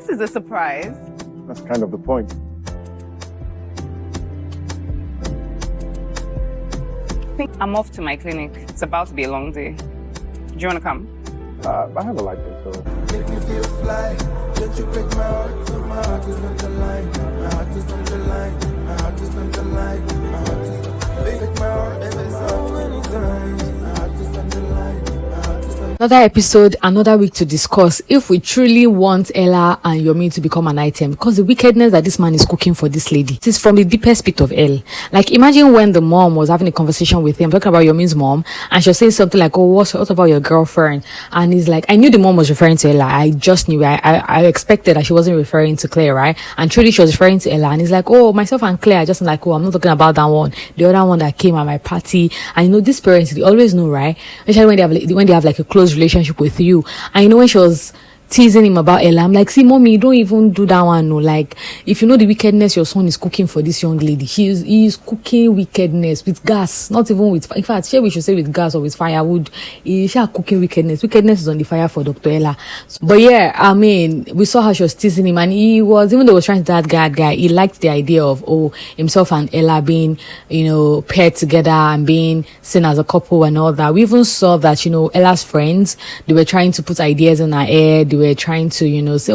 This is a surprise. That's kind of the point. I'm off to my clinic. It's about to be a long day. Do you want to come? I have a license, so... Make me feel fly. Don't you break my heart, so my heart is on the line. My heart is on the line. My heart is on the line. My heart is on the line. Break my heart so many times. My heart is on the line. My heart is on the line. Another episode, another week to discuss if we truly want Ella and Yomi to become an item, because the wickedness that this man is cooking for this lady, it is from the deepest pit of hell. Like, imagine when the mom was having a conversation with him, talking about Yomi's mom, and she was saying something like, oh, what about your girlfriend? And he's like, I knew the mom was referring to Ella. I just knew. I expected that she wasn't referring to Claire, right? And truly she was referring to Ella. And he's like, oh, myself and Claire, I just like, oh, I'm not talking about that one. The other one that came at my party. And you know, these parents, they always know, right? Especially when they have like a close relationship with you. And you know, when she was teasing him about Ella, I'm like, see, mommy, you don't even do that one. No, like, if you know the wickedness your son is cooking for this young lady, he is cooking wickedness with gas, not even with, in fact, we should say with gas or with firewood. He's cooking wickedness. Wickedness is on the fire for Dr. Ella. But yeah, I mean, we saw how she was teasing him, and he was, even though he was trying to that guy, he liked the idea of, himself and Ella being, paired together and being seen as a couple and all that. We even saw that, Ella's friends, they were trying to put ideas in her head. They were trying to, say,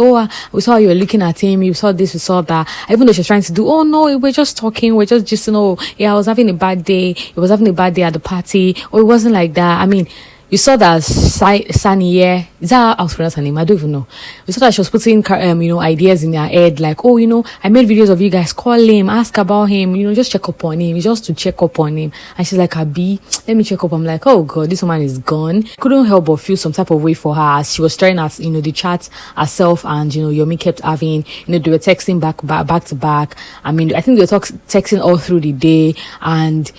we saw you were looking at him, you saw this, we saw that. Even though she was trying to do, oh no, we're just talking, we're just, I was having a bad day. It was having a bad day at the party. Or it wasn't like that. I mean, you saw that Saniye, is that how I was pronouncing her name? I don't even know. We saw that she was putting, ideas in her head, like, I made videos of you guys, call him, ask about him, just check up on him, just to check up on him. And she's like, Abi, let me check up. I'm like, oh God, this woman is gone. Couldn't help but feel some type of way for her as she was staring at, the chat herself, and, Yomi kept having, they were texting back to back. I mean, I think they were texting all through the day, and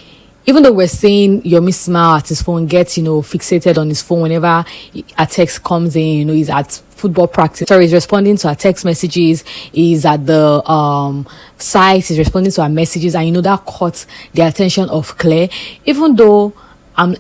even though we're saying Yomi smile at his phone, gets, fixated on his phone whenever a text comes in, he's at football practice. Sorry, he's responding to our text messages, he's at the site, he's responding to our messages, and that caught the attention of Claire. Even though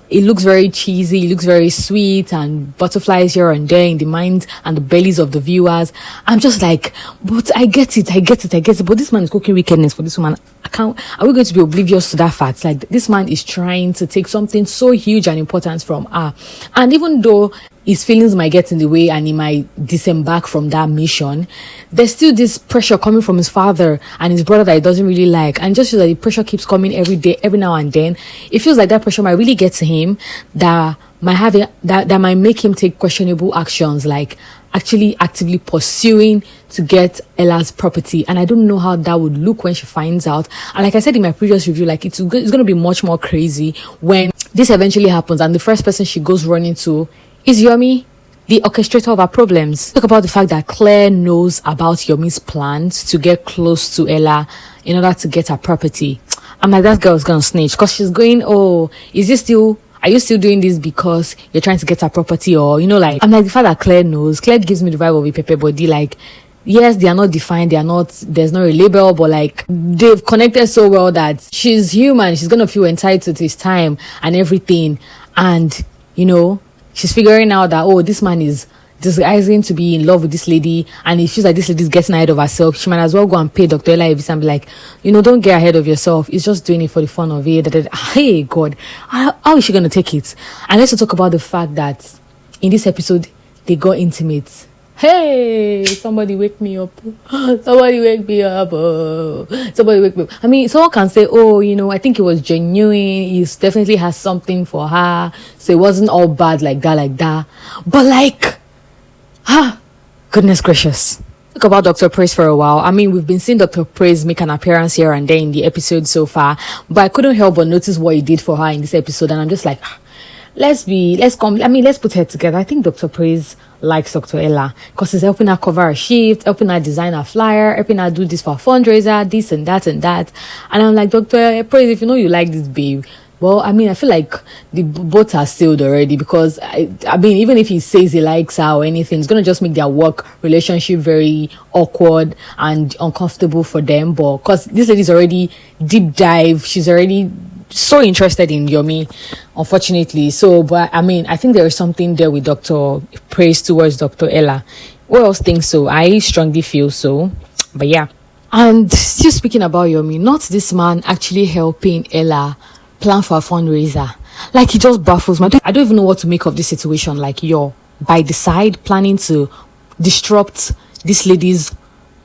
it looks very cheesy, it looks very sweet, and butterflies here and there in the minds and the bellies of the viewers. I'm just like, but I get it. But this man is cooking wickedness for this woman. Are we going to be oblivious to that fact? Like, this man is trying to take something so huge and important from her. And even though his feelings might get in the way and he might disembark from that mission, there's still this pressure coming from his father and his brother that he doesn't really like. And just so that the pressure keeps coming every day, every now and then, it feels like that pressure might really get to him, that might make him take questionable actions, like actually actively pursuing to get Ella's property. And I don't know how that would look when she finds out. And like I said in my previous review, like it's going to be much more crazy when this eventually happens and the first person she goes running to is Yomi, the orchestrator of her problems. Talk about the fact that Claire knows about Yomi's plans to get close to Ella in order to get her property. I'm like, that girl's gonna snitch, because she's going, are you still doing this because you're trying to get her property? Or, I'm like, the fact that Claire knows, Claire gives me the vibe of a pepper body. Like, yes, they are not defined, there's no label, but like, they've connected so well that she's human, she's gonna feel entitled to his time and everything. And, she's figuring out that, this man is disguising to be in love with this lady, and it feels like this lady's getting ahead of herself. She might as well go and pay Dr. Ella and be like, don't get ahead of yourself. It's just doing it for the fun of it. Hey, God, how is she going to take it? And let's talk about the fact that in this episode, they got intimate. Hey, somebody wake me up. Somebody wake me up. Somebody wake me up. I mean, someone can say, I think it was genuine. He definitely has something for her. So it wasn't all bad like that. But like, goodness gracious. Talk about Dr. Praise for a while. I mean, we've been seeing Dr. Praise make an appearance here and there in the episode so far, but I couldn't help but notice what he did for her in this episode, and I'm just like, let's put her together. I think Dr. Praise likes Dr. Ella because he's helping her cover her shift, helping her design her flyer, helping her do this for a fundraiser, this and that. And I'm like, Dr. Praise, if you like this babe, well, I mean, I feel like the boats are sealed already, because I mean, even if he says he likes her or anything, it's going to just make their work relationship very awkward and uncomfortable for them. But because this lady's already deep dive, she's already so interested in Yomi, unfortunately. So, but I mean, I think there is something there with Dr. Praise towards Dr. Ella. Who else thinks so? I strongly feel so. But yeah. And still speaking about Yomi, not this man actually helping Ella plan for a fundraiser. Like, he just baffles me. I don't even know what to make of this situation. Like, you're by the side planning to disrupt this lady's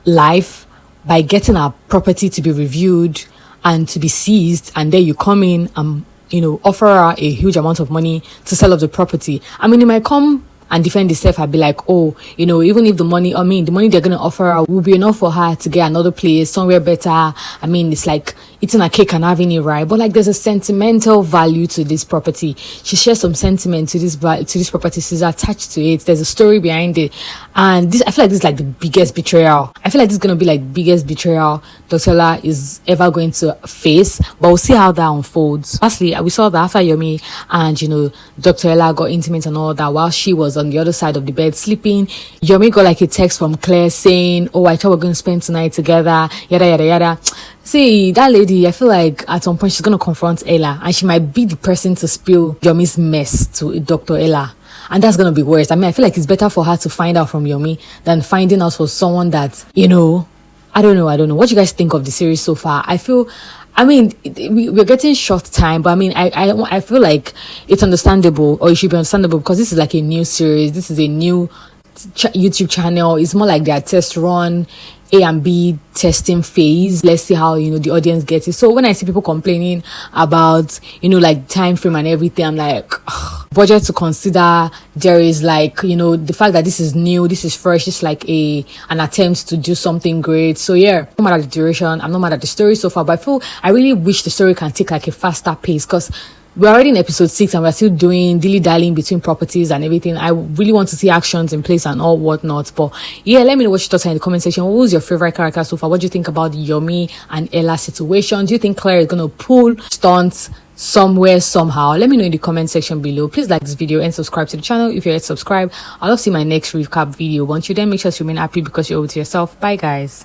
life by getting her property to be reviewed and to be seized, and then you come in and, you know, offer her a huge amount of money to sell off the property. I mean, you might come and defend herself. I'd be like, oh, you know, even if the money they're going to offer her will be enough for her to get another place somewhere better. I mean, it's like eating a cake and having it right. But like, there's a sentimental value to this property. She shares some sentiment to this property. She's attached to it. There's a story behind it. And I feel like this is like the biggest betrayal. I feel like this is going to be like the biggest betrayal Dr. Ella is ever going to face. But we'll see how that unfolds. Lastly, we saw that after Yomi and, you know, Dr. Ella got intimate and all that, while she was on the other side of the bed sleeping, Yomi got like a text from Claire saying, oh, I thought we're going to spend tonight together, yada yada yada. See, that lady, I feel like at some point she's going to confront Ella, and she might be the person to spill Yomi's mess to Dr. Ella, and that's going to be worse. I mean, I feel like it's better for her to find out from Yomi than finding out for someone that, you know, I don't know. What do you guys think of the series so far? I mean, we're getting short time, but I mean, I feel like it's understandable, or it should be understandable, because this is like a new series. This is a new YouTube channel. It's more like their test run, A and B testing phase. Let's see how, you know, the audience gets it. So when I see people complaining about, you know, like time frame and everything, I'm like, ugh, budget to consider. There is like, you know, the fact that this is new, this is fresh, it's like an attempt to do something great. So yeah, I'm not mad at the duration, I'm not mad at the story so far, but I really wish the story can take like a faster pace, because we're already in episode 6 and we're still doing dilly-dallying between properties and everything. I really want to see actions in place and all whatnot. But yeah, let me know what your thoughts are in the comment section. What was your favorite character so far? What do you think about Yomi and Ella situation? Do you think Claire is going to pull stunts somewhere, somehow? Let me know in the comment section below. Please like this video and subscribe to the channel if you're yet subscribed. I'll love to see my next recap video. Once you then, make sure to remain happy because you're with yourself. Bye guys.